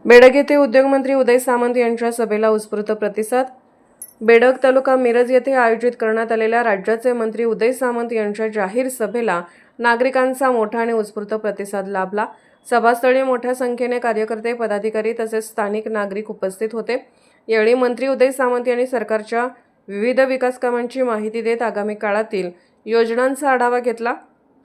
बेडग येथे उद्योगमंत्री उदय सामंत यांच्या सभेला उत्स्फूर्त प्रतिसाद। बेडग तालुका मिरज येथे आयोजित करण्यात आलेल्या राज्याचे मंत्री उदय सामंत यांच्या जाहीर सभेला नागरिकांचा मोठा आणि उत्स्फूर्त प्रतिसाद लाभला। सभास्थळी मोठ्या संख्येने कार्यकर्ते, पदाधिकारी तसेच स्थानिक नागरिक उपस्थित होते। यावेळी मंत्री उदय सामंत यांनी सरकारच्या विविध विकास कामांची माहिती देत आगामी काळातील योजनांचा आढावा घेतला।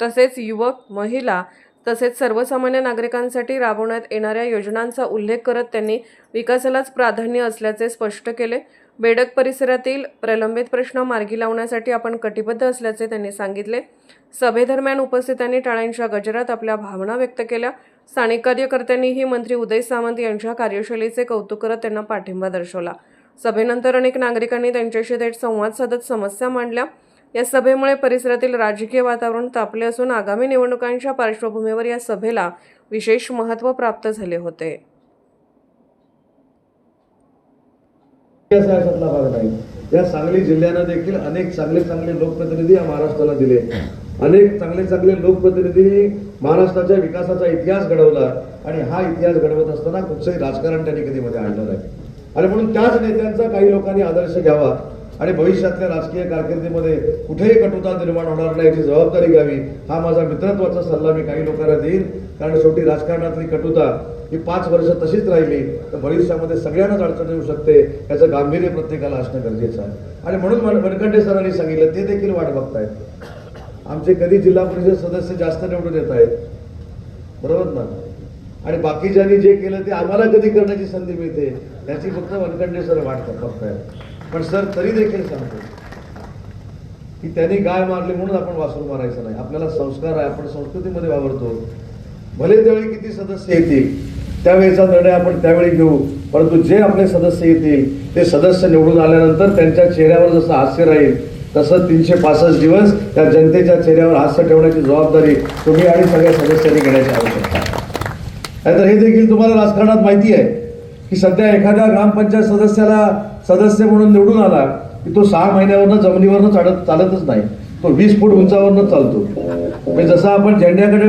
तसेच युवक, महिला तसेच सर्वसामान्य नागरिकांसाठी राबवण्यात येणाऱ्या योजनांचा उल्लेख करत त्यांनी विकासालाच प्राधान्य असल्याचे स्पष्ट केले। बेडग परिसरातील प्रलंबित प्रश्न मार्गी लावण्यासाठी आपण कटिबद्ध असल्याचे त्यांनी सांगितले। सभेदरम्यान उपस्थितांनी टाळ्यांच्या गजरात आपल्या भावना व्यक्त केल्या। स्थानिक कार्यकर्त्यांनीही मंत्री उदय सामंत यांच्या कार्यशैलीचे कौतुक करत त्यांना पाठिंबा दर्शवला। सभेनंतर अनेक नागरिकांनी त्यांच्याशी थेट संवाद साधत समस्या मांडल्या। या सभेमुळे परिसरातील राजकीय वातावरण तापले असून आगामी निवडणुकांच्या पार्श्वभूमीवर या सभेला विशेष महत्त्व प्राप्त झाले होते। या सांगली जिल्ह्याने देखील अनेक चांगले लोकप्रतिनिधी या महाराष्ट्राला दिले। अनेक चांगले लोकप्रतिनिधी महाराष्ट्राच्या विकासाचा इतिहास घडवला आणि हा इतिहास घडवत असताना कुठचंही राजकारण त्यांनी कधी मध्ये आणलं नाही आणि म्हणून त्याच नेत्यांचा काही लोकांनी आदर्श घ्यावा आणि भविष्यातल्या राजकीय कारकिर्दीमध्ये कुठेही कटुता निर्माण होणार नाही याची जबाबदारी घ्यावी। हा माझा मित्रत्वाचा सल्ला मी काही लोकांना देईन, कारण शेवटी राजकारणातली कटुता ही 5 वर्ष तशीच राहिली तर भविष्यामध्ये सगळ्यांनाच अडचण येऊ शकते। याचं गांभीर्य प्रत्येकाला असणं गरजेचं आहे आणि म्हणून वनखंडे सरांनी सांगितलं ते देखील वाट बघतायत। आमचे कधी जिल्हा परिषद सदस्य जास्त निवडून येत आहेत, बरोबर ना, आणि बाकीच्यांनी जे केलं ते आम्हाला कधी करण्याची संधी मिळते याची फक्त वनखंडे सर वाट बघतायत। पण सर तरी देखील सांगतो की त्यांनी गाय मारली म्हणून आपण वासरू मारायचं नाही। आपल्याला संस्कार आहे, आपण संस्कृतीमध्ये वावरतो। भले त्यावेळी किती सदस्य येतील त्यावेळेचा निर्णय आपण त्यावेळी घेऊ, परंतु जे आपले सदस्य येतील ते सदस्य निवडून आल्यानंतर त्यांच्या चेहऱ्यावर जसं हास्य राहील तसं 365 दिवस त्या जनतेच्या चेहऱ्यावर हास्य ठेवण्याची जबाबदारी तुम्ही आणि सगळ्या सदस्यांनी घेण्याची आवश्यकता आहे। नाहीतर हे देखील तुम्हाला राजकारणात माहिती आहे की सध्या एखाद्या ग्रामपंचायत सदस्याला सदस्य म्हणून निवडून आला की तो 6 महिन्यावरनं जमिनीवरनं चालतच नाही, तो 20 फूट उंचावरनं चालतो। म्हणजे जसं आपण झेंड्याकडे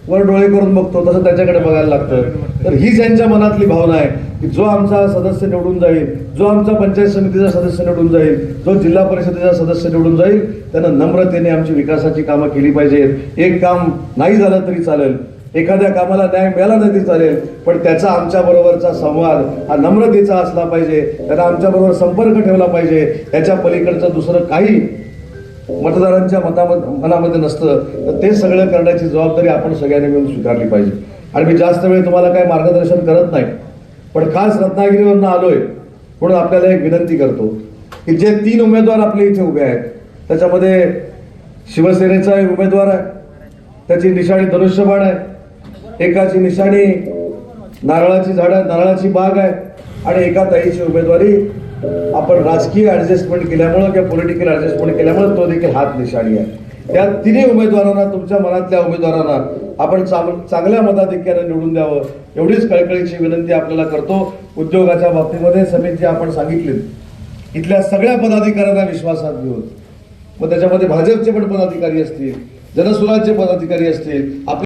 वर डोळे करून बघतो तसं त्याच्याकडे बघायला लागतं। तर ही त्यांच्या मनातली भावना आहे की जो आमचा सदस्य निवडून जाईल, जो आमचा पंचायत समितीचा सदस्य निवडून जाईल, जो जिल्हा परिषदेचा सदस्य निवडून जाईल त्यानं नम्रतेने आमची विकासाची कामं केली पाहिजेत। एक काम नाही झालं तरी चालेल, एखाद्या कामाला न्याय मिळाला नाही तरी चालेल, पण त्याचा आमच्या बरोबरचा संवाद हा नम्रतेचा असला पाहिजे, त्याला आमच्या बरोबर संपर्क ठेवला पाहिजे। त्याच्या पलीकडचं दुसरं काही मतदारांच्या मनामध्ये नसतं तर ते सगळं करण्याची जबाबदारी आपण सगळ्यांनी मिळून स्वीकारली पाहिजे। आणि मी जास्त वेळ तुम्हाला काही मार्गदर्शन करत नाही, पण खास रत्नागिरीवरून आलोय म्हणून आपल्याला एक विनंती करतो की जे 3 उमेदवार आपले इथे उभे आहेत त्याच्यामध्ये शिवसेनेचा एक उमेदवार आहे, त्याची निशाणी धनुष्यबाण आहे, एकाची निशाणी नारळाची झाडं, नारळाची बाग आहे आणि एका ताईची उमेदवारी आपण राजकीय ऍडजस्टमेंट केल्यामुळे किंवा पॉलिटिकल ऍडजस्टमेंट केल्यामुळे तो देखील हात निशाणी आहे। त्या 3 उमेदवारांना, तुमच्या मनातल्या उमेदवारांना आपण चांगल्या मताधिक्याने निवडून द्यावं एवढीच कळकळीची विनंती आपल्याला करतो। उद्योगाच्या बाबतीमध्ये समिती आपण सांगितली, इथल्या सगळ्या पदाधिकाऱ्यांना विश्वासात घेऊन, मग त्याच्यामध्ये भाजपचे पण पदाधिकारी असतील, जनसुराज्य पदाधिकारी असतील,